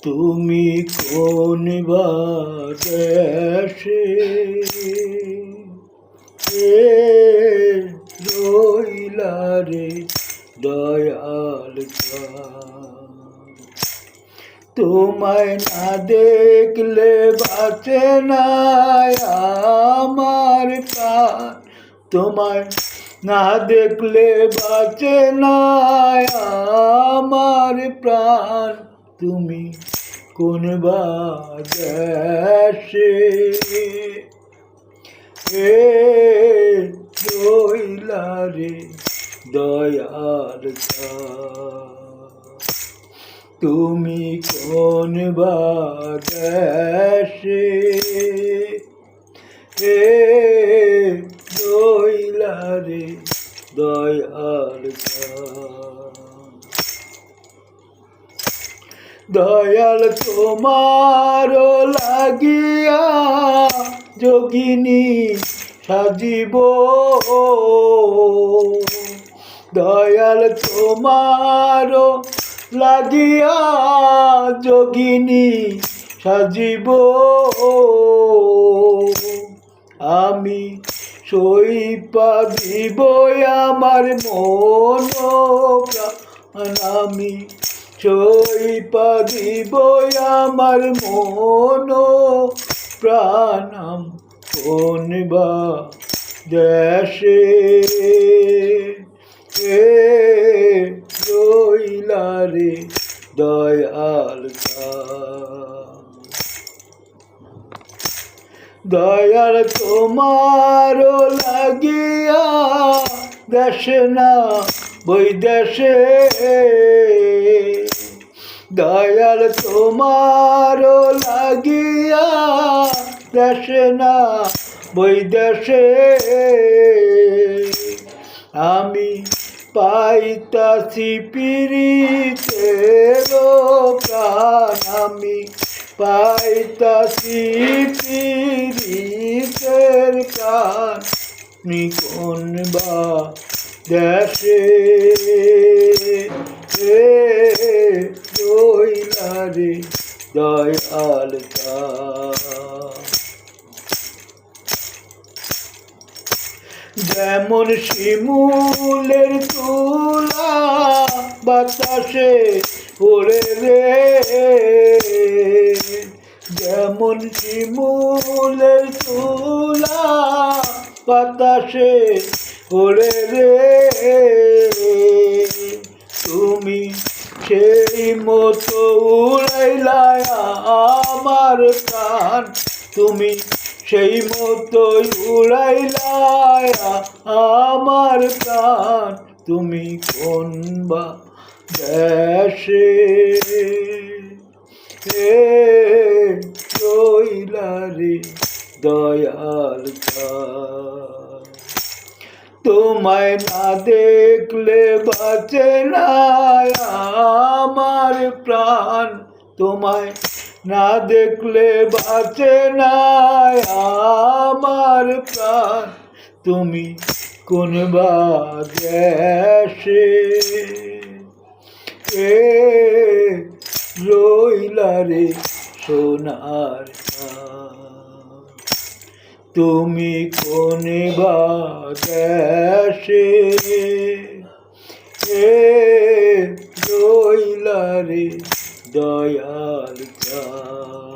তুমি কোন দেশে রইলা রে দয়াল চাঁদ? তোমায় না দেখলে বাঁচে না আমার প্রাণ, তোমায় না দেখলে বাঁচে না আমার প্রাণ। তুমি কোন দেশে রইলা রে দয়াল চাঁদ? তুমি কোন দেশে রইলা রে দয়াল চাঁদ? দয়াল তোমার লাগিয়া যোগিনী সাজিব, দয়াল তোমার লাগিয়া যোগিনী সাজিব। আমি সইপা দিব আমার মন প্রাণ, আমি সইপা দিব আমার মন প্রাণ। কোন দেশে রইলা রে দয়াল চাঁদ? দয়াল তোমার লাগিয়া দেশে না বৈদেশে, দয়াল তোমার লাগিয়া দেশে না বৈদেশে আমি পাইতাছি পীড়িতের প্রাণ, আমি পাইতাছি পীড়িতের প্রাণ। তুমি কোন দেশে রইলা রে দয়াল চাঁদ? যেমন শিমুলের তুলা বাতাসে ওড়ে রে, যেমন শিমুলের তুলা বাতাসে ওড়ে রে, তুমি সেই মতো উড়াইলা আমার প্রাণ, তুমি সেই মতো উড়াইলা আমার প্রাণ। তুমি কোন দেশে রইলা রে দয়াল চাঁদ? তোমায় না দেখলে বাঁচে না আমার প্রাণ, তোমায় না দেখলে বাঁচে না আমার প্রাণ। তুমি কোন দেশে রইলা রে সোনার চাঁদ? তুমি কোন দেশে রইলা রে দয়াল চাঁদ?